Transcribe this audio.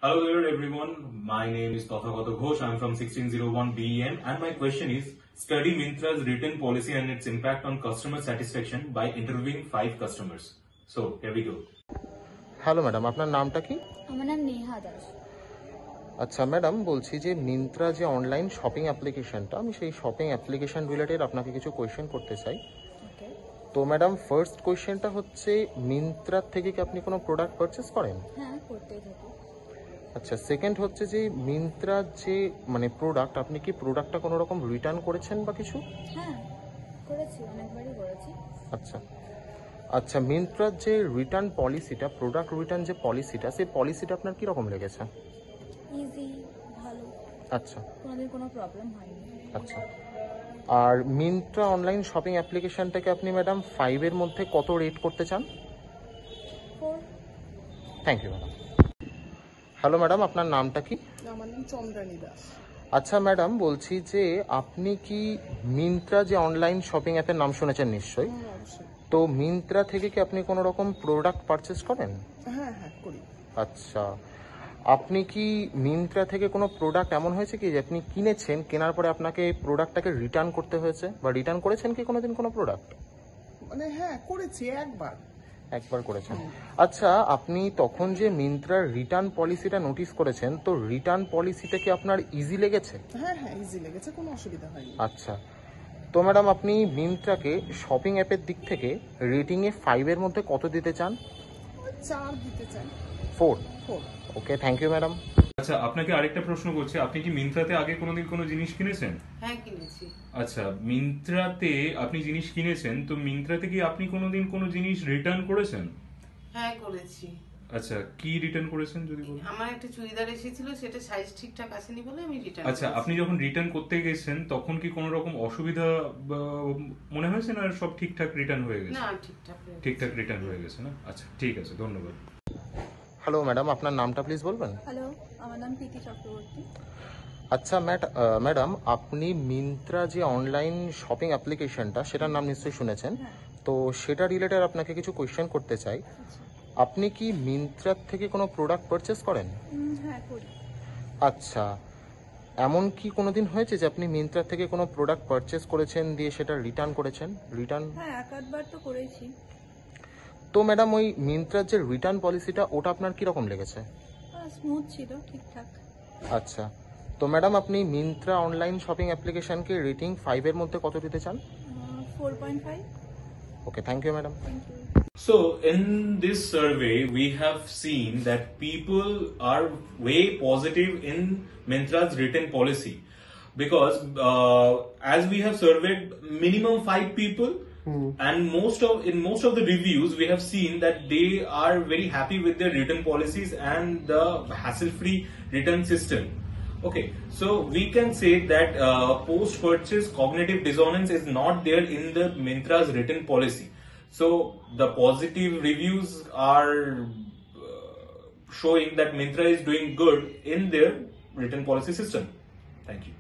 Hello there everyone, my name is Tathagata Ghosh, I am from 1601 BEM and my question is study Myntra's written policy and its impact on customer satisfaction by interviewing 5 customers. So here we go. Hello madam, আপনার নামটা কি? আমার নাম নেহা দাস। আচ্ছা madam, বলছি যে মিন্ত্রা যে online shopping অ্যাপ্লিকেশনটা, আমি সেই শপিং অ্যাপ্লিকেশন রিলেটেড আপনাকে কিছু কোয়েশ্চেন করতে চাই। ওকে। তো ম্যাডাম, ফার্স্ট কোয়েশ্চেনটা হচ্ছে মিন্ত্রা থেকে কি আপনি কোনো প্রোডাক্ট পারচেস করেন? হ্যাঁ, করতেই থাকি। আচ্ছা, সেকেন্ড হচ্ছে যে মিন্ত্রার যে প্রোডাক্ট, আপনি কি প্রোডাক্টটা কোনো রকম রিটার্ন করেছেন বা কিছু? হ্যাঁ, করেছি, অনেকবারই করেছি। আচ্ছা আচ্ছা, মিন্ত্রার যে রিটার্ন পলিসিটা, প্রোডাক্ট রিটার্ন যে পলিসিটা, সেই পলিসিটা আপনার কীরকম লেগেছে? ইজি, ভালো। আচ্ছা, কোনোদিন কোনো প্রবলেম হয়নি। আচ্ছা। আর মিন্ত্রা অনলাইন শপিং অ্যাপ্লিকেশনটাকে আপনি ম্যাডাম 5-এর মধ্যে কত রেট করতে চান? 4। Thank you madam. Hello madam, আপনার নামটা কি? আমার নাম চন্দ্রানী দাস। আচ্ছা ম্যাডাম, বলছি যে আপনি কি মিন্ত্রা যে অনলাইন শপিং অ্যাপের নাম শুনেছেন নিশ্চয়ই? অবশ্যই। তো মিন্ত্রা থেকে কি আপনি কোনো রকম প্রোডাক্ট পারচেস করেন? হ্যাঁ হ্যাঁ করি। আচ্ছা, আপনি কি মিন্ত্রা থেকে কোনো প্রোডাক্ট এমন হয়েছে কি যে আপনি কিনেছেন, কেনার পরে আপনাকে প্রোডাক্টটাকে রিটার্ন করতে হয়েছে, বা রিটার্ন করেছেন কি কোনোদিন কোনো প্রোডাক্ট? মানে হ্যাঁ করেছি একবার করেছেন। আচ্ছা, আপনি তখন যে মিন্ত্রার রিটার্ন পলিসিটা নোটিস করেছেন, তো রিটার্ন পলিসিটা কি আপনার ইজি লেগেছে? হ্যাঁ হ্যাঁ ইজি লেগেছে, কোনো অসুবিধা হয়নি। আচ্ছা, তো ম্যাডাম আপনি মিন্ত্রাকে শপিং অ্যাপের দিক থেকে রেটিংয়ে 5-এর মধ্যে কত দিতে চান? 4 দিতে চাই। 4। 4। ওকে, থ্যাংক ইউ ম্যাডাম। আচ্ছা, আপনাকে আরেকটা প্রশ্ন করছি, আপনি কি মিন্ত্রাতে আগে কোনোদিন কোনো জিনিস কিনেছেন? হ্যাঁ কিনেছি। আচ্ছা, মিন্ত্রাতে আপনি জিনিস কিনেছেন, তো মিন্ত্রাতে কি আপনি কোনোদিন কোনো জিনিস রিটার্ন করেছেন? হ্যাঁ করেছি। আচ্ছা, কি রিটার্ন করেছেন যদি বলেন? আমার একটা চুড়িদার এসেছিল, সেটা সাইজ ঠিকঠাক আসেনি বলে আমি রিটার্ন আচ্ছা, আপনি যখন রিটার্ন করতে গেছেন তখন কি কোনো রকম অসুবিধা মনে হয়েছে, না সব ঠিকঠাক রিটার্ন হয়ে গেছে? না, ঠিকঠাক রিটার্ন হয়ে গেছে না? আচ্ছা, ঠিক আছে, ধন্যবাদ। হ্যালো ম্যাডাম, আপনার নামটা প্লিজ বলবেন? হ্যালো, আমার নাম প্রীতি চক্রবর্তী। আচ্ছা ম্যাডাম, আপনি মিন্ত্রা যে অনলাইন শপিং অ্যাপ্লিকেশনটা, সেটার নাম নিশ্চয়ই শুনেছেন। তো সেটা রিলেটেড আপনাকে কিছু কোয়েশ্চেন করতে চাই। আপনি কি মিন্ত্রার থেকে কোনো প্রোডাক্ট পারচেস করেন? হ্যাঁ, করি। আচ্ছা, এমন কি কোনোদিন হয়েছে যে আপনি মিন্ত্রা থেকে কোনো প্রোডাক্ট পারচেস করেছেন, দিয়ে সেটা রিটার্ন করেছেন? হ্যাঁ, এক-আধবার তো করেছি। তো ম্যাডাম, ওই মিন্ত্রার যে রিটার্ন পলিসিটা, ওটা আপনার কীরকম লেগেছে? স্মুথ ছিল, ঠিকঠাক। আচ্ছা, তো ম্যাডাম আপনি মিন্ত্রা অনলাইন শপিং অ্যাপ্লিকেশনকে রেটিং 5-এর মধ্যে কত দিতে চান? 4.5। Okay, thank you madam. Thank you. So in this survey, we have seen that people are way positive in Myntra's written policy because as we have surveyed minimum 5 people, and in most of the reviews we have seen that they are very happy with their written policies and the hassle-free return system. Okay, so we can say that post-purchase cognitive dissonance is not there in the Myntra's written policy. So the positive reviews are showing that Myntra is doing good in their written policy system. Thank you.